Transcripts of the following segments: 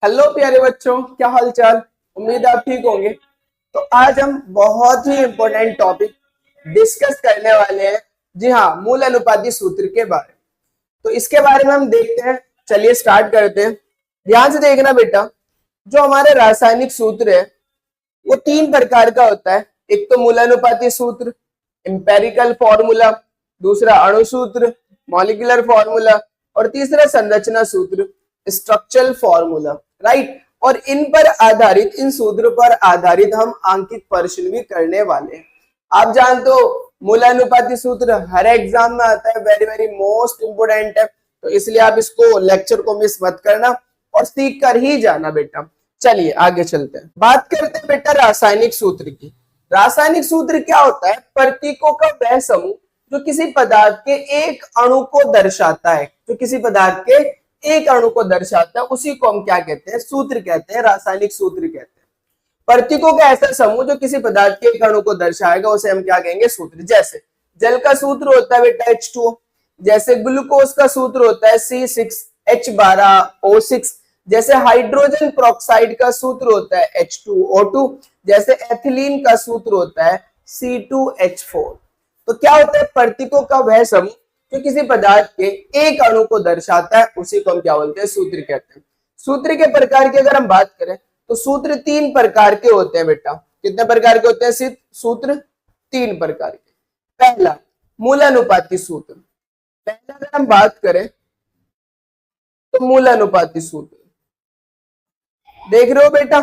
Hello प्यारे बच्चों, क्या हाल चाल। उम्मीद है आप ठीक होंगे। तो आज हम बहुत ही इंपॉर्टेंट टॉपिक डिस्कस करने वाले हैं। जी हाँ, मूल अनुपाती सूत्र के बारे में। तो इसके बारे में हम देखते हैं। चलिए स्टार्ट करते हैं। ध्यान से देखना बेटा, जो हमारे रासायनिक सूत्र है वो तीन प्रकार का होता है। एक तो मूलानुपाती सूत्र, एम्पेरिकल फॉर्मूला, दूसरा अणु सूत्र, मॉलिक्यूलर फॉर्मूला, और तीसरा संरचना सूत्र, स्ट्रक्चरल फॉर्मूला। राइट। और इन पर आधारित, इन सूत्रों पर आधारित हम आंकित प्रश्न भी करने वाले हैं। आप जानते हो मूलानुपाती सूत्र हर एग्जाम में आता है, वेरी वेरी मोस्ट इंपोर्टेंट है। तो इसलिए आप इसको लेक्चर को मिस मत करना और सीख कर ही जाना बेटा। चलिए आगे चलते हैं, बात करते हैं बेटा रासायनिक सूत्र की। रासायनिक सूत्र क्या होता है? प्रतीकों का वह समूह जो किसी पदार्थ के एक अणु को दर्शाता है। जो किसी पदार्थ के एक अणु को दर्शाता है उसी को हम क्या कहते हैं? सूत्र कहते हैं, रासायनिक सूत्र कहते हैं। प्रतीकों का ऐसा समूह जो किसी पदार्थ के एक अणु को दर्शाएगा उसे हम क्या कहेंगे? सूत्र। जैसे जल का सूत्र होता है बेटा H2O, जैसे ग्लूकोज का सूत्र होता है C6H12O6, जैसे हाइड्रोजन पेरोक्साइड का सूत्र होता है H2O2, जैसे एथिलीन का सूत्र होता है C2H4। तो क्या होता है? प्रतीकों का वह समूह जो किसी पदार्थ के एक अणु को दर्शाता है उसी को हम क्या बोलते हैं? सूत्र कहते हैं। सूत्र के प्रकार की अगर हम बात करें तो सूत्र तीन प्रकार के होते हैं बेटा। कितने प्रकार के होते हैं? सिर्फ सूत्र तीन प्रकार के। पहला मूलानुपाती सूत्र। पहला अगर हम बात करें तो मूलानुपाती सूत्र देख रहे हो बेटा,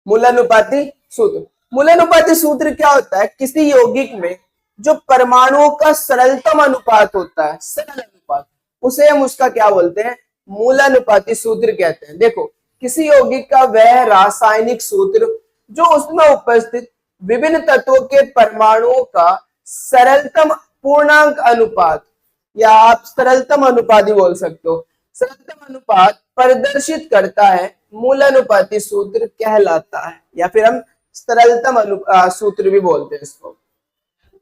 मूलानुपाती सूत्र। मूलानुपाती सूत्र क्या होता है? किसी यौगिक में जो परमाणुओं का सरलतम अनुपात होता है, सरल अनुपात, उसे हम उसका क्या बोलते हैं? मूलानुपाती सूत्र कहते हैं। देखो, किसी यौगिक का वह रासायनिक सूत्र जो उसमें उपस्थित विभिन्न तत्वों के परमाणुओं का सरलतम पूर्णांक अनुपात, या आप सरलतम अनुपात भी बोल सकते हो, सरलतम अनुपात प्रदर्शित करता है, मूलानुपाती सूत्र कहलाता है। या फिर हम सरलतम सूत्र भी बोलते हैं इसको।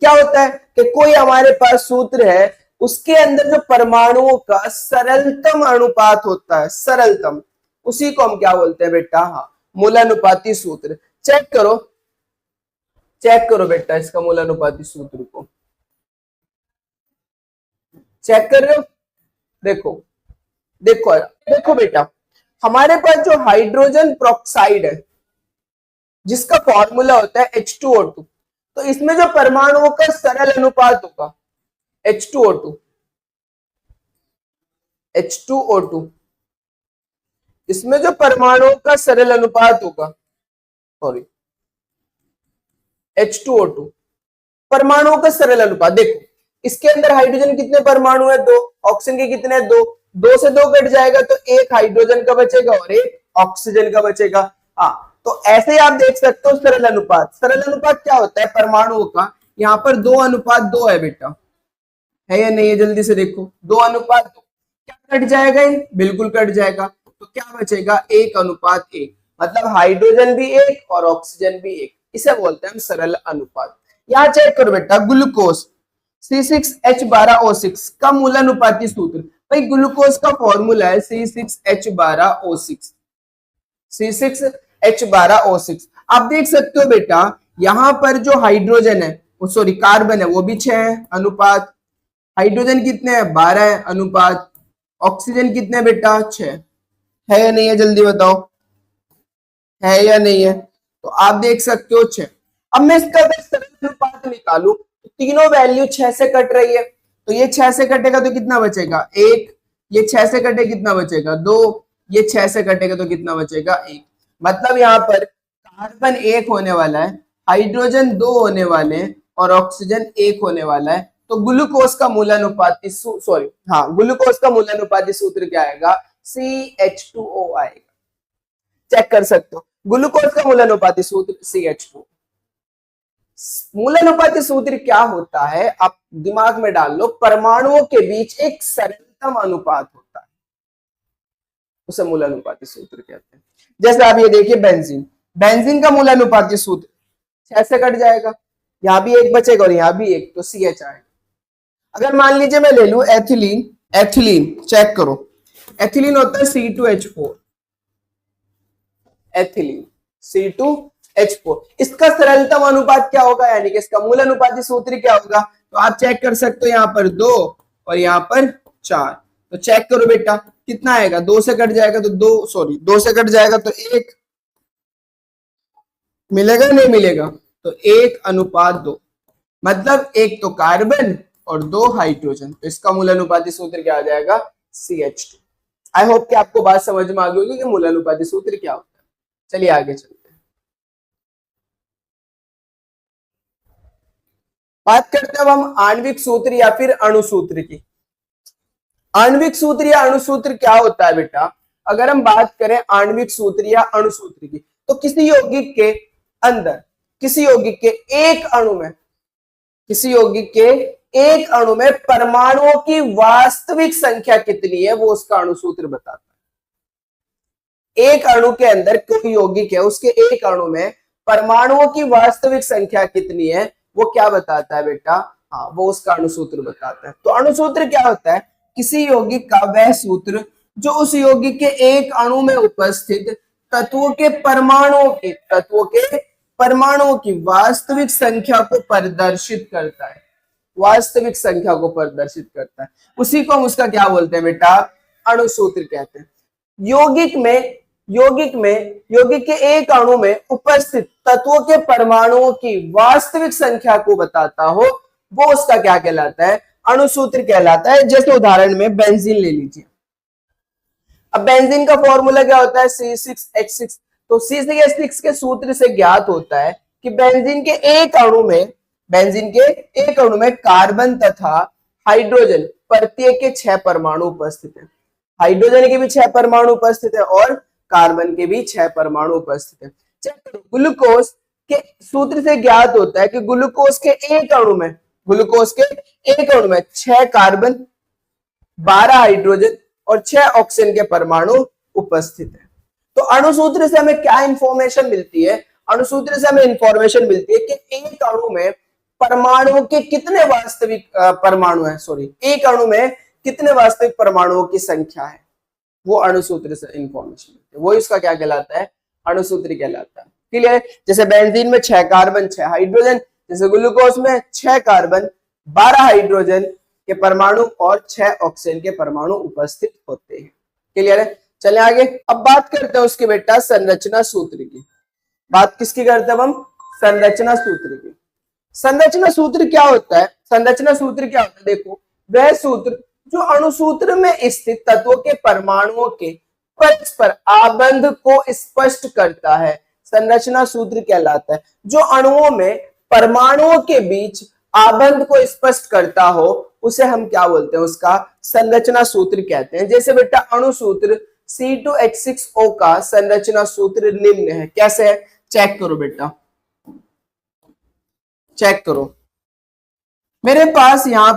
क्या होता है कि कोई हमारे पास सूत्र है, उसके अंदर जो परमाणुओं का सरलतम अनुपात होता है, सरलतम, उसी को हम क्या बोलते हैं बेटा? हाँ, मूलानुपाती सूत्र। चेक करो, चेक करो बेटा इसका मूलानुपाती सूत्र को चेक कर रहे हो? देखो देखो देखो बेटा, हमारे पास जो हाइड्रोजन पेरोक्साइड है जिसका फॉर्मूला होता है H2O2, तो इसमें जो परमाणुओं का सरल अनुपात होगा H2O2, इसमें जो परमाणुओं का सरल अनुपात होगा, सॉरी H2O2, परमाणुओं का सरल अनुपात। देखो, इसके अंदर हाइड्रोजन कितने परमाणु है? दो। ऑक्सीजन के कितने? दो। दो से दो कट जाएगा तो एक हाइड्रोजन का बचेगा और एक ऑक्सीजन का बचेगा। हाँ, तो ऐसे ही आप देख सकते हो सरल अनुपात। सरल अनुपात क्या होता है? परमाणुओं का, यहाँ पर 2:2 है बेटा, है या नहीं है? जल्दी से देखो, 2:2। क्या कट जाएगा? ये बिल्कुल कट जाएगा। तो क्या बचेगा? 1:1। मतलब हाइड्रोजन भी एक और ऑक्सीजन भी एक। इसे बोलते हैं हम सरल अनुपात। यहाँ चेक करो बेटा, ग्लूकोज C6H12O6 का मूलानुपाती सूत्र। भाई ग्लूकोज का फॉर्मूला है C6H12O6, C6H12O6। आप देख सकते हो बेटा, यहां पर जो हाइड्रोजन है, सॉरी कार्बन है, वो भी 6 है अनुपात। हाइड्रोजन कितने हैं? 12 है अनुपात। ऑक्सीजन कितने बेटा? 6 है या नहीं है? जल्दी बताओ, है या नहीं है? तो आप देख सकते हो 6। अब मैं इसका अगर सरल अनुपात निकालू तो तीनों वैल्यू 6 से कट रही है, तो ये 6 से कटेगा तो कितना बचेगा? 1। ये 6 से कटे कितना बचेगा? 2। ये 6 से कटेगा तो कितना बचेगा? 1। मतलब यहाँ पर कार्बन 1 होने वाला है, हाइड्रोजन 2 होने वाले हैं और ऑक्सीजन 1 होने वाला है। तो ग्लूकोज का मूलानुपाती सॉरी हाँ, ग्लूकोज का मूलानुपाती सूत्र क्या आएगा? CH2O आएगा। चेक कर सकते हो, ग्लूकोज का मूलानुपाती सूत्र CH2। मूलानुपाती सूत्र क्या होता है? आप दिमाग में डाल लो, परमाणुओं के बीच एक सरलतम अनुपात होता है, उसे मूलानुपाती सूत्र कहते हैं। जैसे आप ये देखिए, बेंजीन, बेंजीन का मूलानुपाती सूत्र 6 से कट जाएगा, यहां भी एक बचेगा और यहां भी एक, तो CH आएगा। अगर मान लीजिए मैं ले लू एथिलीन, एथिलीन चेक करो, एथिलीन होता है C2H4, एथिलीन C2H4। इसका सरलतम अनुपात क्या होगा, यानी कि इसका मूल अनुपाती सूत्र क्या होगा, तो आप चेक कर सकते हो, यहाँ पर 2 और यहाँ पर 4। तो चेक करो बेटा कितना आएगा, 2 से कट जाएगा तो 2 से कट जाएगा तो 1 मिलेगा, नहीं मिलेगा, तो 1:2, मतलब एक तो कार्बन और 2 हाइड्रोजन। तो इसका मूल अनुपाती सूत्र क्या आ जाएगा, CH2। आई होप कि आपको बात समझ में आ गई होगी कि मूल अनुपाती सूत्र क्या होता है। चलिए आगे चलते हैं, बात करते हैं अब हम आणविक सूत्र या फिर अणुसूत्र की। आणविक सूत्र या अणुसूत्र क्या होता है बेटा, अगर हम बात करें आणविक सूत्र या अणुसूत्र की, तो किसी यौगिक के अंदर, किसी यौगिक के एक अणु में, किसी यौगिक के एक अणु में परमाणुओं की वास्तविक संख्या कितनी है, वो उसका अणुसूत्र बताता है। एक अणु के अंदर कोई यौगिक है, उसके एक अणु में परमाणुओं की वास्तविक संख्या कितनी है, वो क्या बताता है बेटा, हाँ वो उसका अणुसूत्र बताता है। तो अणुसूत्र क्या होता है, किसी यौगिक का वह सूत्र जो उस यौगिक के एक अणु में उपस्थित तत्वों के परमाणुओं की वास्तविक संख्या को प्रदर्शित करता है, वास्तविक संख्या को प्रदर्शित करता है, उसी को हम उसका क्या बोलते हैं बेटा, अणुसूत्र कहते हैं। यौगिक के एक अणु में उपस्थित तत्वों के परमाणुओं की वास्तविक संख्या को बताता हो, वो उसका क्या कहलाता है, अणुसूत्र कहलाता है। जैसे उदाहरण में बेंजीन ले लीजिए। अब बेंजीन का फॉर्मूला क्या होता है, C6H6। तो C6H6 के सूत्र से ज्ञात होता है कि बेंजीन के एक अणु में कार्बन तथा हाइड्रोजन प्रत्येक के 6 परमाणु उपस्थित है। हाइड्रोजन के भी 6 परमाणु उपस्थित है और कार्बन के भी 6 परमाणु उपस्थित है। चेक करो, ग्लूकोज के सूत्र से ज्ञात होता है कि ग्लूकोज के एक अणु में 6 कार्बन, 12 हाइड्रोजन और 6 ऑक्सीजन के परमाणु उपस्थित है। तो अणुसूत्र से हमें क्या इंफॉर्मेशन मिलती है, अणुसूत्र से हमें इंफॉर्मेशन मिलती है कि एक अणु में परमाणुओं के कितने वास्तविक परमाणु है, एक अणु में कितने वास्तविक परमाणुओं की संख्या है, वो अणुसूत्र से इंफॉर्मेशन मिलती है, वो इसका क्या कहलाता है, अणुसूत्र कहलाता है। क्लियर? जैसे बेंजीन में 6 कार्बन 6 हाइड्रोजन, जैसे ग्लूकोज में 6 कार्बन 12 हाइड्रोजन के परमाणु और 6 ऑक्सीजन के परमाणु उपस्थित होते हैं। क्लियर है? चले आगे, अब बात करते हैं उसके बेटा संरचना सूत्र की। बात किसकी करते हैं हम, संरचना सूत्र की। संरचना सूत्र क्या होता है, संरचना सूत्र क्या होता है, देखो वह सूत्र जो अणुसूत्र में स्थित तत्वों के परमाणुओं के परस्पर आबंध को स्पष्ट करता है, संरचना सूत्र कहलाता है। जो अणुओं में परमाणुओं के बीच आबंध को स्पष्ट करता हो उसे हम क्या बोलते हैं, उसका संरचना सूत्र कहते हैं। जैसे बेटा अणुसूत्र C2H6O का संरचना सूत्र निम्न है। कैसे है, चेक करो बेटा, चेक करो। मेरे पास यहां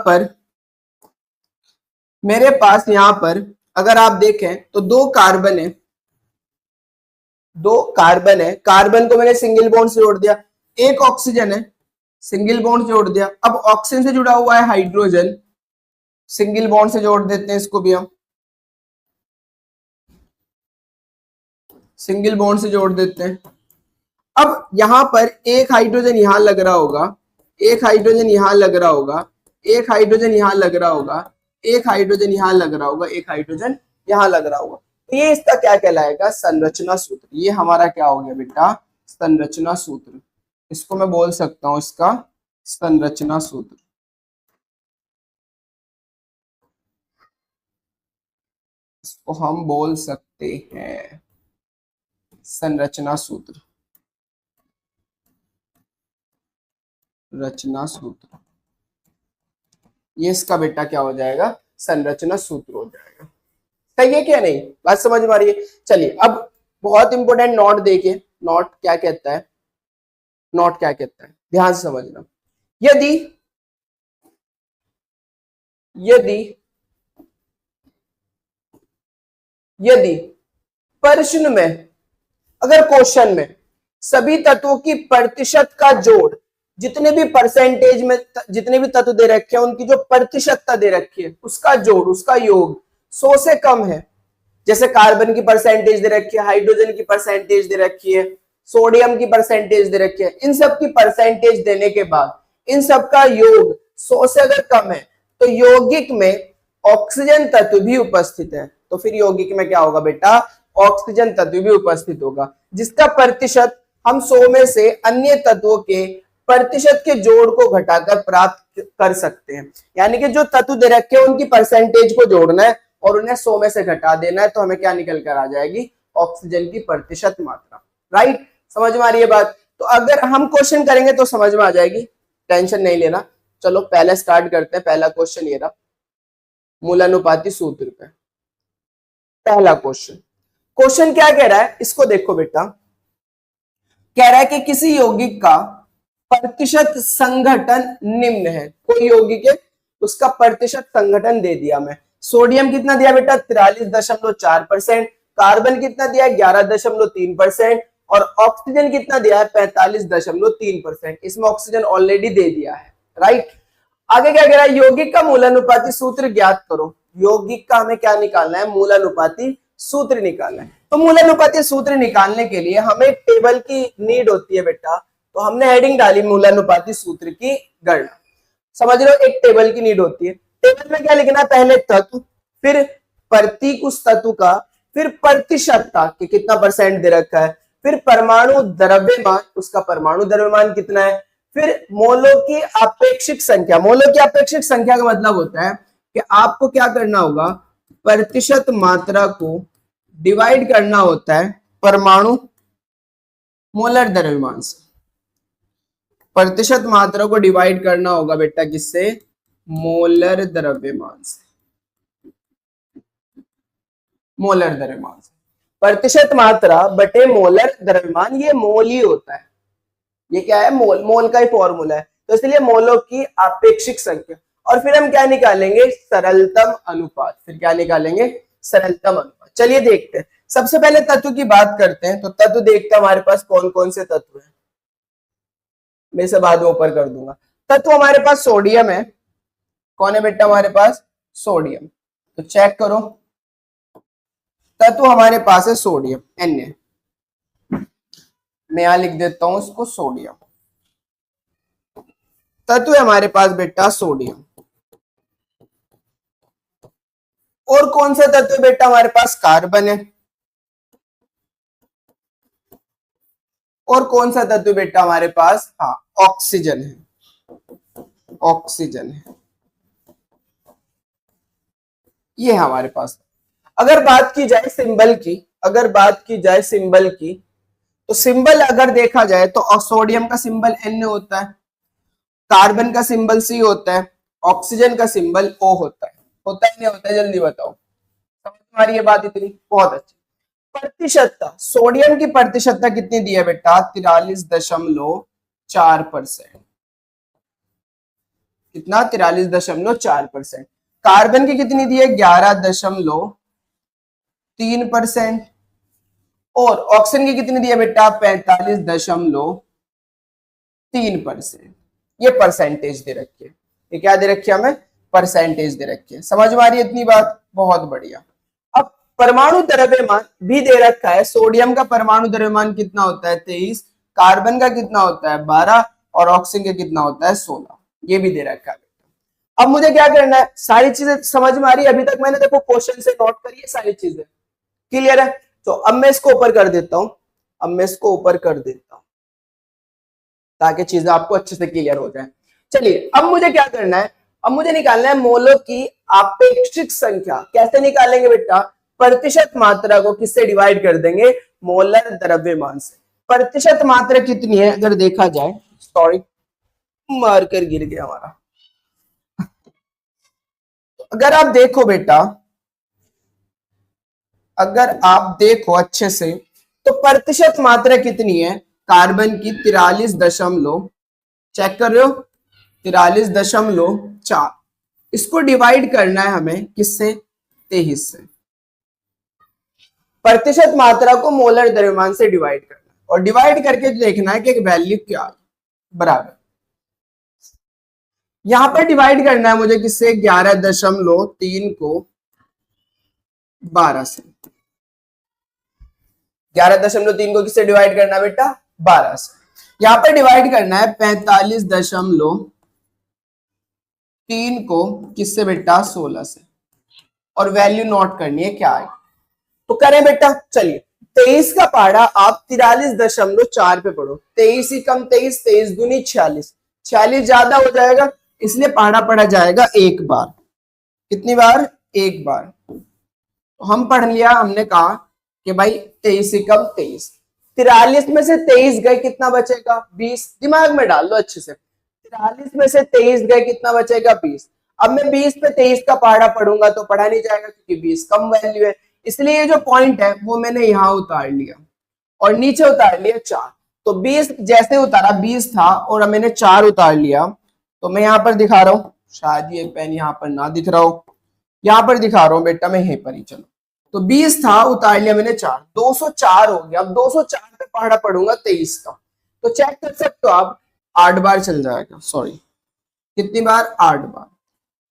पर अगर आप देखें तो 2 कार्बन है, कार्बन को मैंने सिंगल बॉन्ड से जोड़ दिया, एक ऑक्सीजन है, सिंगल बॉन्ड जोड़ दिया। अब ऑक्सीजन से जुड़ा हुआ है हाइड्रोजन, सिंगल बॉन्ड से जोड़ देते हैं, इसको भी हम सिंगल बॉन्ड से जोड़ देते हैं। अब यहां पर एक हाइड्रोजन यहां लग रहा होगा, एक हाइड्रोजन यहां लग रहा होगा, एक हाइड्रोजन यहां लग रहा होगा, एक हाइड्रोजन यहां लग रहा होगा, एक हाइड्रोजन यहां लग रहा होगा। तो ये इसका क्या कहलाएगा, संरचना सूत्र। ये हमारा क्या हो गया बेटा, संरचना सूत्र। इसको मैं बोल सकता हूं इसका संरचना सूत्र। इसको हम बोल सकते हैं संरचना सूत्र, रचना सूत्र। ये इसका बेटा क्या हो जाएगा, संरचना सूत्र हो जाएगा। सही है क्या, नहीं बात समझ में आ रही है? चलिए अब बहुत इंपॉर्टेंट नोट देखिए, नोट क्या कहता है, नोट क्या कहता है, ध्यान से समझना। यदि यदि प्रश्न में, अगर क्वेश्चन में सभी तत्वों की प्रतिशत का जोड़, जितने भी परसेंटेज में जितने भी तत्व दे रखे हैं उनकी जो प्रतिशतता दे रखी है उसका जोड़, उसका योग 100 से कम है, जैसे कार्बन की परसेंटेज दे रखी है, हाइड्रोजन की परसेंटेज दे रखी है, सोडियम की परसेंटेज दे रखी है। इन सब की परसेंटेज देने के बाद इन सब का योग 100 से अगर कम है तो यौगिक में ऑक्सीजन तत्व भी उपस्थित है, तो फिर यौगिक में क्या होगा बेटा, ऑक्सीजन तत्व भी उपस्थित होगा, जिसका प्रतिशत हम 100 में से अन्य तत्वों के प्रतिशत के जोड़ को घटाकर प्राप्त कर सकते हैं। यानी कि जो तत्व दे रखे हैं उनकी परसेंटेज को जोड़ना है और उन्हें 100 में से घटा देना है, तो हमें क्या निकल कर आ जाएगी, ऑक्सीजन की प्रतिशत मात्रा। राइट, समझ में आ रही है बात। तो अगर हम क्वेश्चन करेंगे तो समझ में आ जाएगी, टेंशन नहीं लेना। चलो पहले स्टार्ट करते हैं। पहला क्वेश्चन ये रहा, मूलानुपाती सूत्र पे पहला क्वेश्चन। क्वेश्चन क्या कह रहा है, इसको देखो बेटा। कह रहा है कि किसी यौगिक का प्रतिशत संघटन निम्न है। कोई यौगिक है, उसका प्रतिशत संघटन दे दिया मैं। सोडियम कितना दिया बेटा, 43.4%, कार्बन कितना दिया है 11.3%, और ऑक्सीजन कितना दिया है 45.3%। इसमें ऑक्सीजन ऑलरेडी दे दिया है। राइट, आगे क्या कह रहा है, यौगिक का मूलानुपाती सूत्र ज्ञात करो। यौगिक का हमें क्या निकालना है, मूलानुपाती सूत्र निकालना है। तो मूलानुपाती सूत्र निकालने के लिए हमें टेबल की नीड होती है बेटा, तो हमने हेडिंग डाली मूलानुपाती सूत्र की गणना। समझ रहे हो, एक टेबल की नीड होती है। टेबल में क्या लिखना है, पहले तत्व, फिर प्रतीक उस तत्व का, फिर प्रतिशतता कि कितना परसेंट दे रखा है, फिर परमाणु द्रव्यमान, उसका परमाणु द्रव्यमान कितना है, फिर मोलों की आपेक्षिक संख्या। मोलों की आपेक्षिक संख्या का मतलब होता है कि आपको क्या करना होगा, प्रतिशत मात्रा को डिवाइड करना होता है परमाणु मोलर द्रव्यमान से। प्रतिशत मात्रा को डिवाइड करना होगा बेटा किससे, मोलर द्रव्यमान से। मोलर द्रव्यमान से प्रतिशत मात्रा बटे मोलर द्रव्यमान, ये मोल ही होता है। ये क्या है, मोल। मोल का ही फॉर्मूला है, तो इसलिए मोलों की आपेक्षिक संख्या। और फिर हम क्या निकालेंगे, सरलतम अनुपात। फिर क्या निकालेंगे, सरलतम अनुपात। चलिए देखते हैं। सबसे पहले तत्व की बात करते हैं। तो तत्व देखते हैं हमारे पास कौन कौन से तत्व हैं। मैं से बाद में ऊपर कर दूंगा। तत्व हमारे पास सोडियम है। कौन है बेटा हमारे पास, सोडियम। तो चेक करो, तत्व हमारे पास है सोडियम, Na। मैं यहां लिख देता हूं इसको सोडियम। तत्व है हमारे पास बेटा सोडियम। और कौन सा तत्व बेटा हमारे पास, कार्बन है। और कौन सा तत्व बेटा हमारे पास, हाँ, ऑक्सीजन है। ऑक्सीजन है, ये है हमारे पास। अगर बात की जाए सिंबल की, अगर बात की जाए सिंबल की, तो सिंबल अगर देखा जाए तो सोडियम का सिंबल Na होता है, कार्बन का सिंबल C होता है, ऑक्सीजन का सिंबल O होता है। होता है नहीं होता है, जल्दी बताओ। समझ में आ रही है बात इतनी, बहुत अच्छी। प्रतिशतता, सोडियम की प्रतिशतता कितनी दी है बेटा, 43.4%। कितना, 43.4%। कार्बन की कितनी दी है, 11.3%। और ऑक्सीजन की कितनी दी है बेटा, 45.3%। ये परसेंटेज दे रखी है। ये क्या दे रखी है हमें, परसेंटेज दे रखी है। समझ में आ रही है इतनी बात, बहुत बढ़िया। अब परमाणु द्रव्यमान भी दे रखा है। सोडियम का परमाणु द्रव्यमान कितना होता है, 23। कार्बन का कितना होता है, 12। और ऑक्सीजन का कितना होता है, 16। ये भी दे रखा है। अब मुझे क्या करना है, सारी चीजें समझ में आ रही है। अभी तक मैंने देखो क्वेश्चन से नोट करी है सारी चीजें, क्लियर है। तो अब मैं इसको ऊपर कर देता हूं। अब मैं इसको ऊपर कर देता हूं ताकि चीजें आपको अच्छे से क्लियर हो जाए। चलिए अब मुझे क्या करना है, अब मुझे निकालना है मोलों की आपेक्षिक संख्या। कैसे निकालेंगे बेटा, प्रतिशत मात्रा को किससे डिवाइड कर देंगे, मोलर द्रव्यमान से। प्रतिशत मात्रा कितनी है अगर देखा जाए, सॉरी मार्कर गिर गया हमारा। अगर आप देखो बेटा, अगर आप देखो अच्छे से, तो प्रतिशत मात्रा कितनी है, कार्बन की 43 चेक कर रहे हो, 43.4। इसको डिवाइड करना है हमें किससे, 23 से। प्रतिशत मात्रा को मोलर द्रव्यमान से डिवाइड करना है और डिवाइड करके देखना है कि एक वैल्यू क्या है, बराबर। यहां पर डिवाइड करना है मुझे किससे, 11.3 को 12 से। 11.3 को किससे डिवाइड करना है बेटा? 12 से। यहां पर डिवाइड करना है 45.3 को किससे बेटा? 16 से, और वैल्यू नोट करनी है क्या है। तो करें बेटा, चलिए 23 का पहाड़ा आप 43.4 पे पढ़ो। 23 ही कम 23, 23 दूनी 46, 46 ज्यादा हो जाएगा, इसलिए पहाड़ा पढ़ा जाएगा एक बार। कितनी बार? एक बार। तो हम पढ़ लिया, हमने कहा कि भाई 23 ही कम 23, 43 में से 23 गए, कितना बचेगा? 20। दिमाग में डाल लो अच्छे से, 43 में से 23 गए, कितना बचेगा? 20। अब मैं 20 पे 23 का पहाड़ा पढ़ूंगा तो पढ़ा नहीं जाएगा, क्योंकि 20 कम वैल्यू है, इसलिए ये जो पॉइंट है वो मैंने यहां उतार लिया और नीचे उतार लिया 4। तो 20 जैसे उतारा 20 था और मैंने 4 उतार लिया, तो मैं यहां पर दिखा रहा हूं, शायद ये पेन यहां पर ना दिख रहा हो, यहां पर दिखा रहा हूं बेटा मैं यहीं पर ही। चलो, तो 20 था, उतार लिया मैंने 4, 204 हो गया। अब 204 पे पहाड़ा पढ़ूंगा 23 का, तो चेक कर सकते हो आप, 8 बार चल जाएगा। सॉरी, कितनी बार? 8 बार।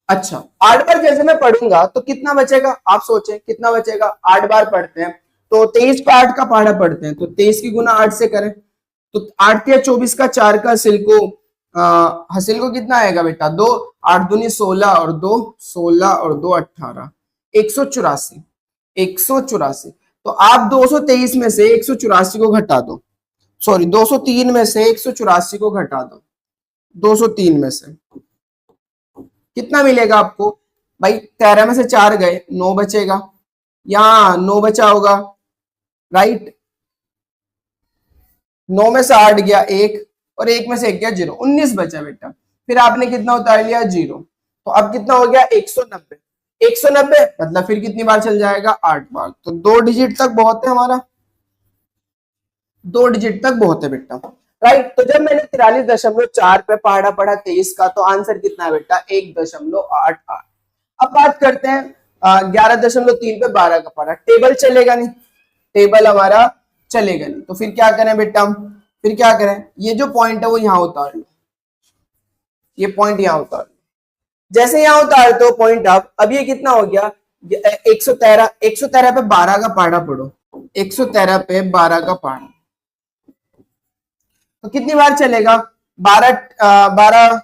अच्छा, 8 बार जैसे मैं पढ़ूंगा तो कितना बचेगा? आप सोचें कितना बचेगा? 8 बार पढ़ते हैं तो 23 पे 8 का पहाड़ा पढ़ते हैं, तो 23 की गुना 8 से करें तो 8 या 24 का 4 का हासिल को कितना आएगा बेटा? 2, 8 दूनी 16 और 2 16 और 2 18, 184। 184। तो आप 223 में से 184 को घटा दो, सॉरी 203 में से 184 को घटा दो। 203 में से कितना मिलेगा आपको भाई? 13 में से 4 गए, 9 बचेगा, यहां 9 बचा होगा, राइट। 9 में से 8 गया 1, और 1 में से 1 गया 0, 19 बचा बेटा। फिर आपने कितना उतार लिया? 0। तो अब कितना हो गया? 190। 190 मतलब फिर कितनी बार चल जाएगा? 8 बार। तो 2 डिजिट तक बहुत है हमारा, 2 डिजिट तक बहुत है बेटा, राइट। तो जब मैंने 43.4 पे पहाड़ा पढ़ा 23 का, तो आंसर कितना है बेटा? 1.88। अब बात करते हैं 11.3 पे 12 का पहाड़ा। टेबल चलेगा नहीं, टेबल हमारा चलेगा नहीं, तो फिर क्या करें बेटा हम? फिर क्या करें? ये जो पॉइंट है वो यहां उतार लो, ये पॉइंट यहां उतार लो। जैसे यहां उतारते हो पॉइंट आप, अब ये कितना हो गया? 113। 113 पे 12 का पहाड़ा पढ़ो, 113 पे 12 का पहाड़ा, तो कितनी बार चलेगा? 12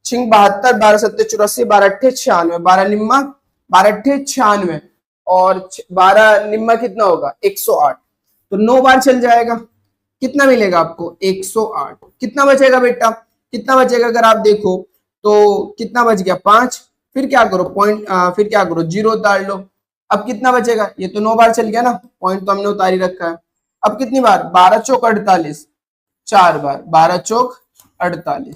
छिंग 72, 12 सत्ते 84, 12 अट्ठे 96, 12 निम्मा 12 अट्ठे 96, और 12 निम्मा कितना होगा? 108। तो 9 बार चल जाएगा, कितना मिलेगा आपको? 108। कितना बचेगा बेटा? कितना बचेगा अगर आप देखो तो कितना बच गया? 5। फिर क्या करो? फिर क्या करो? 0 उतार लो। अब कितना बचेगा? ये तो 9 बार चल गया ना, पॉइंट तो हमने उतारी रखा है। अब कितनी बार? 12 चौक 48, 4 बार, 12 चौक 48।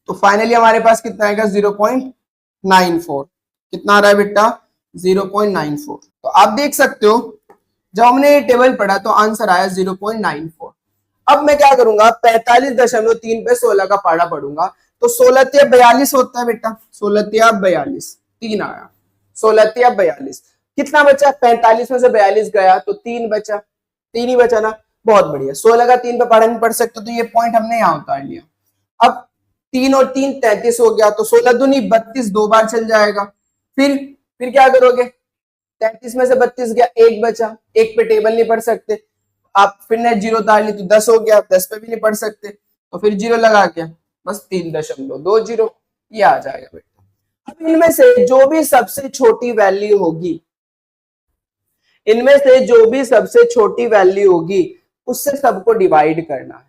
तो फाइनली हमारे पास कितना आएगा? 0.94। कितना आ रहा है बेटा? 0.94। तो आप देख सकते हो जब हमने ये टेबल पढ़ा तो आंसर आया 0.94। अब मैं क्या करूंगा? 45.3 पे 16 का पहाड़ा पढ़ूंगा, तो 16 तिया 42 होता है बेटा, 16 तिया 42, 3 आया, 16 तिया 42। कितना बचा? 45 में से 42 गया तो 3 बचा, 3 ही बचा ना, बहुत बढ़िया। 16 का 3 पे पढ़ा नहीं पढ़ सकते, तो ये पॉइंट हमने यहां उतार लिया। अब 3 और 3 33 हो गया, तो 16 दूनी 32, 2 बार चल जाएगा। फिर क्या करोगे? 33 में से 32 गया, 1 बचा, 1 पे टेबल नहीं पढ़ सकते, आप फिर ने 0 उतार ली तो 10 हो गया, 10 पे भी नहीं पढ़ सकते, तो फिर 0 लगा के बस 3.20 ये आ जाएगा बेटा। अब इनमें से जो भी सबसे छोटी वैल्यू होगी, इनमें से जो भी सबसे छोटी वैल्यू होगी उससे सबको डिवाइड करना है।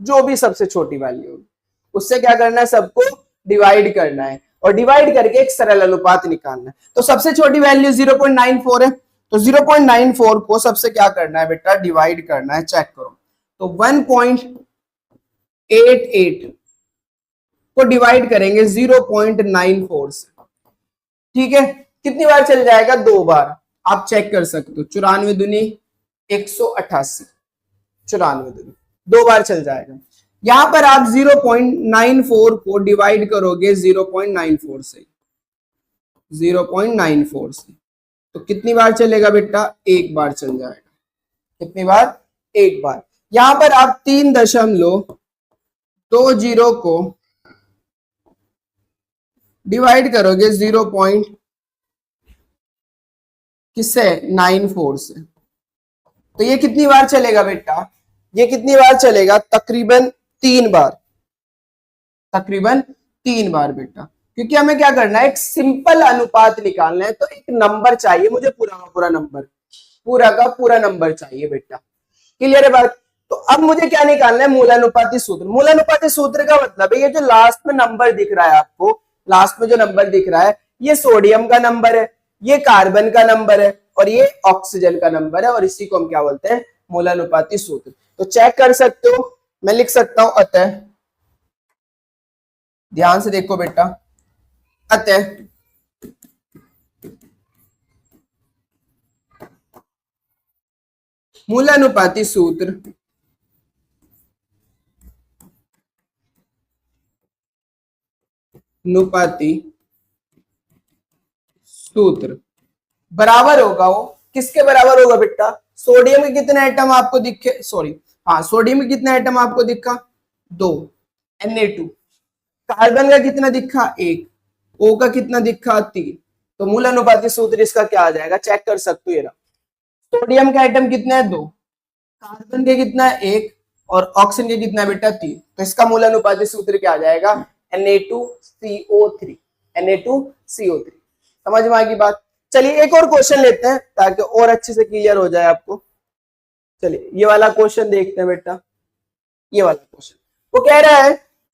जो भी सबसे छोटी वैल्यू होगी उससे क्या करना है? सबको डिवाइड करना है, और डिवाइड करके एक सरल अनुपात निकालना है। तो सबसे छोटी वैल्यू 0.94 है, तो 0.94 को सबसे क्या करना है बेटा? डिवाइड करना है। चेक करो, तो 1.88 को डिवाइड करेंगे 0.94 से, ठीक है। कितनी बार चल जाएगा? 2 बार। आप चेक कर सकते हो, 94 दूनी 188, 94 दूनी 2 बार चल जाएगा। यहां पर आप 0.94 को डिवाइड करोगे 0.94 से, 0.94 से, तो कितनी बार चलेगा बेटा? 1 बार चल जाएगा। कितनी बार? 1 बार। यहां पर आप 3.20 को डिवाइड करोगे 0. किससे? 94 से, तो ये कितनी बार चलेगा बेटा, ये कितनी बार चलेगा, तकरीबन 3 बार, तकरीबन 3 बार बेटा, क्योंकि हमें क्या करना है, एक सिंपल अनुपात निकालना है, तो एक नंबर चाहिए मुझे, पूरा का पूरा नंबर, पूरा का पूरा नंबर चाहिए बेटा। क्लियर है बात। तो अब मुझे क्या निकालना है, मूलानुपाती सूत्र। मूलानुपाती सूत्र का मतलब है ये जो लास्ट में नंबर दिख रहा है आपको, लास्ट में जो नंबर दिख रहा है, ये सोडियम का नंबर है, ये कार्बन का नंबर है, और ये ऑक्सीजन का नंबर है, और इसी को हम क्या बोलते हैं, मूलानुपाती सूत्र। तो चेक कर सकते हो, मैं लिख सकता हूं अतः, ध्यान से देखो बेटा, अतः मूलानुपाती सूत्र अनुपाती सूत्र बराबर होगा, वो किसके बराबर होगा बेटा, सोडियम के कितने एटम आपको दिखे, सॉरी हाँ, सोडियम के कितने एटम आपको दिखा, 2, Na2। कार्बन का कितना दिखा, 1, O का कितना दिखा, 3। तो मूलानुपाती सूत्र इसका क्या आ जाएगा, चेक कर सकते हो, ये रहा। सोडियम का एटम कितना है, 2, कार्बन के कितना है, 1, और ऑक्सीजन के कितना है बेटा, 3। तो इसका मूलानुपाती सूत्र क्या आ जाएगा, Na2CO3, Na2CO3। समझ में आएगी बात। चलिए एक और क्वेश्चन लेते हैं ताकि और अच्छे से क्लियर हो जाए आपको। चलिए ये वाला क्वेश्चन देखते हैं बेटा, ये वाला क्वेश्चन वो कह रहा है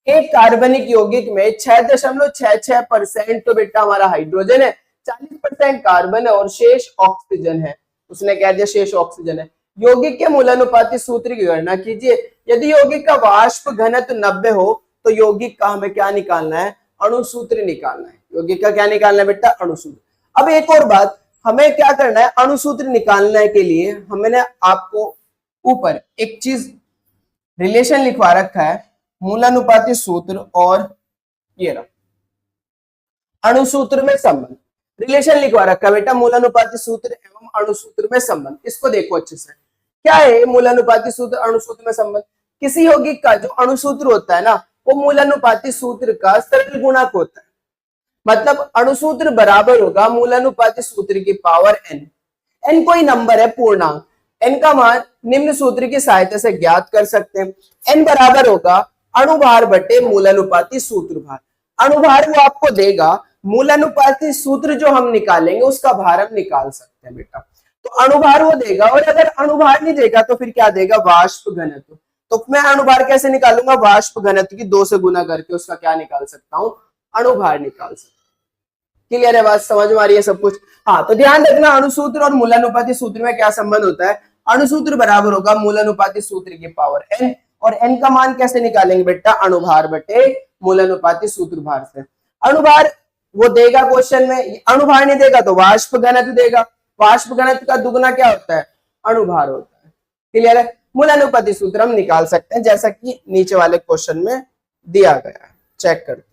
एक कार्बनिक यौगिक में 6.66% तो बेटा हमारा हाइड्रोजन है, 40% कार्बन है और शेष ऑक्सीजन है। उसने कह दिया शेष ऑक्सीजन है। यौगिक के मूलानुपाती सूत्र की गणना कीजिए। यदि यौगिक का वाष्प घनत्व 90 हो तो यौगिक का हमें क्या निकालना है, अणुसूत्र निकालना है। यौगिक का क्या निकालना है बेटा, अणुसूत्र। अब एक और बात, हमें क्या करना है, अणुसूत्र निकालने के लिए हमने आपको ऊपर एक चीज रिलेशन लिखवा रखा है, मूलानुपाती सूत्र और ये रहा अणुसूत्र में संबंध। रिलेशन लिखवा रखा है बेटा, मूलानुपाती सूत्र एवं अणुसूत्र में संबंध। इसको देखो अच्छे से, क्या है मूलानुपाती सूत्र अणुसूत्र में संबंध। किसी यौगिक का जो अणुसूत्र होता है ना, वो मूलानुपाती सूत्र का सरल गुणक होता है। मतलब अणुसूत्र बराबर होगा मूलानुपाती सूत्र की पावर n। n कोई नंबर है, पूर्णांक। n का मान निम्न सूत्र की सहायता से ज्ञात कर सकते हैं। n बराबर होगा अणुभार बटे मूलानुपाती सूत्र भार। अणुभार वो आपको देगा, मूलानुपाती सूत्र जो हम निकालेंगे उसका भार हम निकाल सकते हैं बेटा। तो अणुभार वो देगा, और अगर अणुभार नहीं देगा तो फिर क्या देगा, वाष्प घनत्व। तो मैं अणुभार कैसे निकालूंगा, वाष्प घनत्व की 2 से गुना करके उसका क्या निकाल सकता हूं, अणुभार निकाल सकता हूं। क्लियर है बात, समझ में आ रही है सब कुछ। हाँ तो ध्यान रखना, अणुसूत्र और मूलानुपाती सूत्र में क्या संबंध होता है। अणुसूत्र बराबर होगा मूलानुपाती सूत्र की पावर n, और n का मान कैसे निकालेंगे बेटा, अणुभार बटे मूलानुपाती सूत्र भार से। अणुभार वो देगा क्वेश्चन में, अणुभार नहीं देगा तो वाष्प घनत्व देगा। वाष्प घनत्व का दुगुना क्या होता है, अणुभार होता है। क्लियर है। मूलानुपाती सूत्र हम निकाल सकते हैं जैसा कि नीचे वाले क्वेश्चन में दिया गया है। चेक करते हैं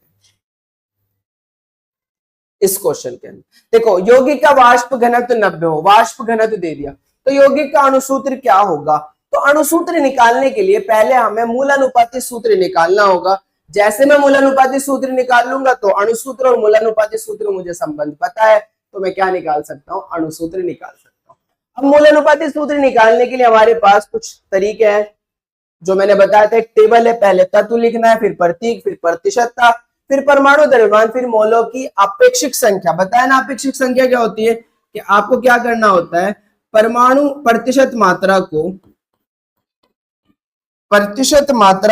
इस क्वेश्चन के अंदर। देखो यौगिक का वाष्प घनत्व 90 हो, वाष्प घनत्व दे दिया, तो यौगिक का अणुसूत्र क्या होगा। तो अणुसूत्र निकालने के लिए पहले हमें मूलानुपाती सूत्र निकालना होगा। जैसे मैं मूलानुपाती सूत्र निकाल लूंगा तो अणुसूत्र और मूलानुपाती सूत्र मुझे संबंध पता है, तो मैं क्या निकाल सकता हूं, अणुसूत्र निकाल सकता हूं। अब मूलानुपाती सूत्र निकालने के लिए हमारे पास कुछ तरीके हैं जो मैंने बताया था। एक टेबल है, पहले तत्व लिखना है, फिर प्रतीक, फिर प्रतिशतता, फिर परमाणु द्रव्यमान, फिर मोलों की अपेक्षिक संख्या। बताया ना अपेक्षिक संख्या क्या होती है, कि आपको क्या करना होता है, परमाणु प्रतिशत मात्रा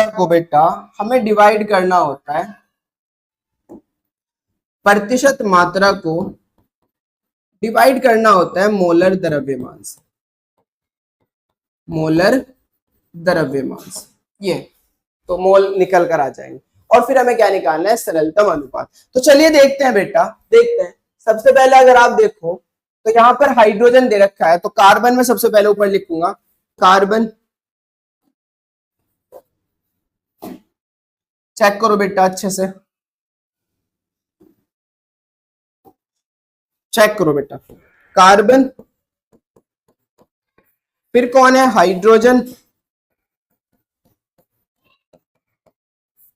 को बेटा हमें डिवाइड करना होता है, प्रतिशत मात्रा को डिवाइड करना होता है मोलर द्रव्यमान से, मोलर द्रव्यमान से। ये तो मोल निकल कर आ जाएंगे, और फिर हमें क्या निकालना है, सरलतम अनुपात। तो चलिए देखते हैं बेटा, देखते हैं। सबसे पहले अगर आप देखो तो यहां पर हाइड्रोजन दे रखा है, तो कार्बन में सबसे पहले ऊपर लिखूंगा कार्बन। चेक करो बेटा अच्छे से, चेक करो बेटा, कार्बन, फिर कौन है, हाइड्रोजन।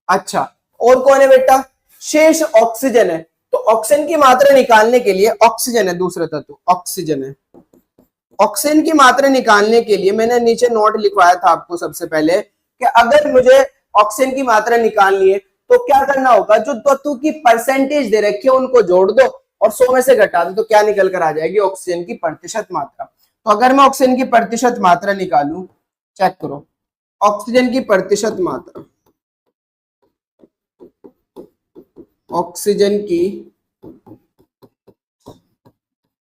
अच्छा, और कौन है बेटा, शेष ऑक्सीजन है। तो ऑक्सीजन की मात्रा निकालने के लिए, ऑक्सीजन है दूसरा तत्व, ऑक्सीजन है, ऑक्सीजन की मात्रा निकालने के लिए मैंने नीचे नोट लिखवाया था आपको सबसे पहले कि अगर मुझे ऑक्सीजन की मात्रा निकालनी है तो क्या करना होगा, जो तत्व की परसेंटेज दे रखी है उनको जोड़ दो और 100 में से घटा दो, तो क्या निकल कर आ जाएगी, ऑक्सीजन की प्रतिशत मात्रा। तो अगर मैं ऑक्सीजन की प्रतिशत मात्रा निकालूं, चेक करो, ऑक्सीजन की प्रतिशत मात्रा, ऑक्सीजन की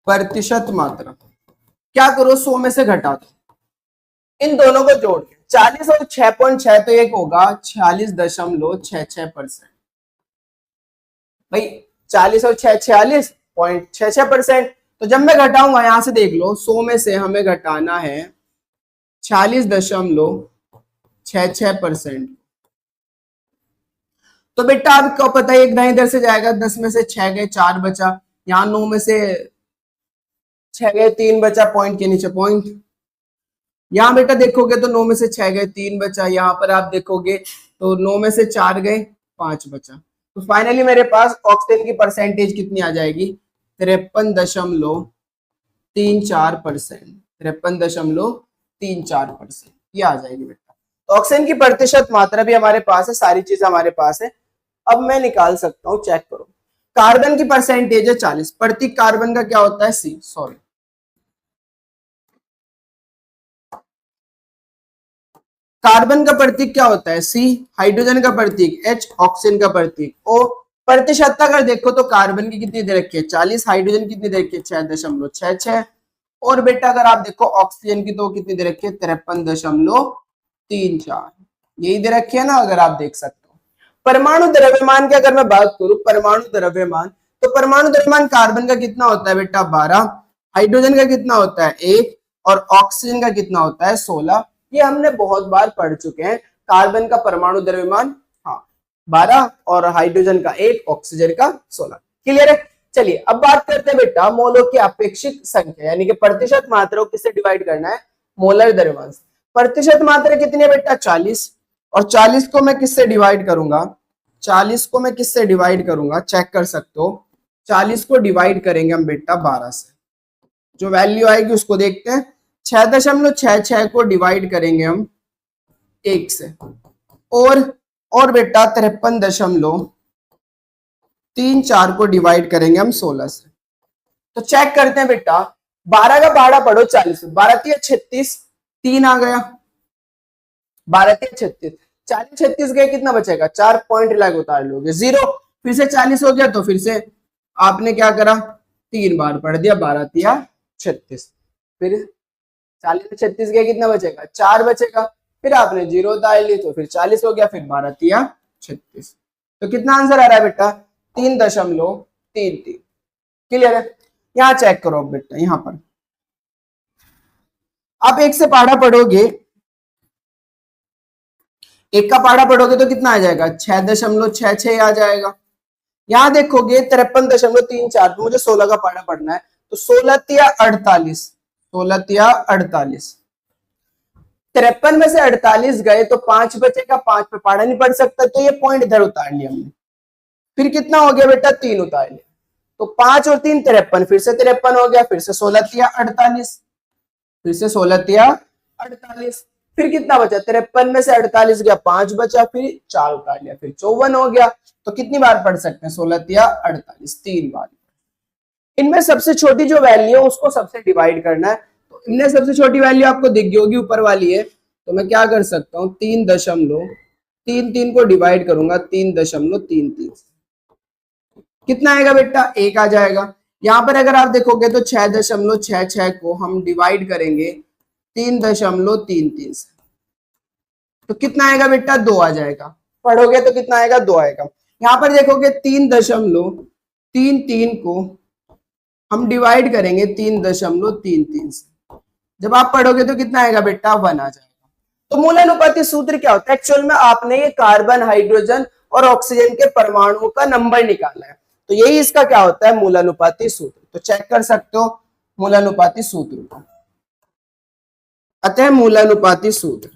प्रतिशत मात्रा, क्या करो, 100 में से घटा दो, इन दोनों को जोड़ के 40 और 6.6 तो एक होगा 46.66%। भाई 40 और 6 46.66%। तो जब मैं घटाऊंगा यहां से देख लो, 100 में से हमें घटाना है 46.66%। तो बेटा आपको पता है एक दाएं इधर से जाएगा, 10 में से 6 गए, 4 बचा, यहाँ 9 में से 6 गए, 3 बचा, पॉइंट के नीचे पॉइंट। यहाँ बेटा देखोगे तो 9 में से 6 गए, 3 बचा, यहाँ पर आप देखोगे तो 9 में से 4 गए, 5 बचा। तो फाइनली मेरे पास ऑक्सीजन की परसेंटेज कितनी आ जाएगी, 53.34%। 53.34% ये आ जाएगी बेटा। तो ऑक्सीजन की प्रतिशत मात्रा भी हमारे पास है, सारी चीज हमारे पास है। अब मैं निकाल सकता हूं, चेक करो, कार्बन की परसेंटेज है 40, प्रतीक कार्बन का क्या होता है, सी, सॉरी, कार्बन का प्रतीक क्या होता है, सी, हाइड्रोजन का प्रतीक H, ऑक्सीजन का प्रतीक O। प्रतिशतता अगर देखो तो कार्बन की कितनी दे रखी है 40, हाइड्रोजन कितनी दे रखी है 6.66, और बेटा अगर आप देखो ऑक्सीजन की तो कितनी दे रखी है 53.34, यही दे रखी है ना, अगर आप देख सकते हो। परमाणु द्रव्यमान की अगर मैं बात करूं, परमाणु द्रव्यमान, तो परमाणु द्रव्यमान कार्बन का कितना होता है बेटा 12, हाइड्रोजन का कितना होता है 1, और ऑक्सीजन का कितना होता है 16। ये हमने बहुत बार पढ़ चुके हैं। कार्बन का परमाणु द्रव्यमान 12 और हाइड्रोजन का 1, ऑक्सीजन का 16। क्लियर है। चलिए अब बात करते हैं बेटा मोलों की अपेक्षित संख्या, यानी कि प्रतिशत मात्रा को किससे डिवाइड करना है, मोलर द्रव्यमान से। प्रतिशत मात्रा कितनी है बेटा 40, और 40 को मैं किससे डिवाइड करूंगा, 40 को मैं किससे डिवाइड करूंगा, चेक कर सकते हो, 40 को डिवाइड करेंगे हम बेटा 12 से, जो वैल्यू आएगी उसको देखते हैं। 6.66 को डिवाइड करेंगे हम 1 से, और बेटा 53.34 को डिवाइड करेंगे हम 16 से। तो चेक करते हैं बेटा, 12 का पहाड़ा पढ़ो 40, 12 36, 3 आ गया, 12 36, 40 36 गए, कितना बचेगा 4, पॉइंट लग उतार लोगे 0, फिर से 40 हो गया, तो फिर से आपने क्या करा 3 बार पढ़ दिया, 12 36, फिर 40 में 36 गया, कितना बचेगा 4 बचेगा, फिर आपने 0 उतार ली तो फिर 40 हो गया, फिर 12 36। तो कितना आंसर आ रहा है बेटा 3.33। क्लियर है। यहां चेक करो बेटा, यहां पर आप 1 से पहाड़ा पढ़ोगे, 1 का पहाड़ा पढ़ोगे तो कितना आ जाएगा 6.66 आ जाएगा। यहां देखोगे 53.34, मुझे 16 का पहाड़ा पढ़ना है, तो 16 या 48, 53 में से 48 गए तो 5 बचेगा, 5 पे पहाड़ा नहीं पढ़ सकता, तो ये पॉइंट इधर उतार लिया हमने। फिर कितना हो गया बेटा 3 उतार लिया, तो 5 और 3 53, फिर से 53 हो गया, फिर से 16 फिर से 16 फिर कितना बचा 53 में से 48 गया, 5 बचा, फिर 4 उतार लिया, फिर 54 हो गया। तो कितनी बार पढ़ सकते हैं 16 3 बार। इनमें सबसे छोटी जो वैल्यू है उसको सबसे डिवाइड करना है, तो इनमें सबसे छोटी वैल्यू आपको दिख गई होगी, ऊपर वाली है, तो मैं क्या कर सकता हूँ 3.33 को डिवाइड करूंगा 3.33, कितना आएगा बेटा 1 आ जाएगा। यहां पर अगर आप देखोगे तो 6.66 को हम डिवाइड करेंगे 3.33 से, तो कितना आएगा बेटा 2 आ जाएगा, पढ़ोगे तो कितना आएगा 2 आएगा। यहां पर देखोगे 3.33 को हम डिवाइड करेंगे 3.33 से, जब आप पढ़ोगे तो कितना आएगा बेटा 1 आ जाएगा। तो मूलानुपाती सूत्र क्या होता है, एक्चुअल में आपने ये कार्बन, हाइड्रोजन और ऑक्सीजन के परमाणुओं का नंबर निकालना है, तो यही इसका क्या होता है मूलानुपाती सूत्र। तो चेक कर सकते हो मूलानुपाती सूत्र को। अतः मूलानुपाती सूत्र,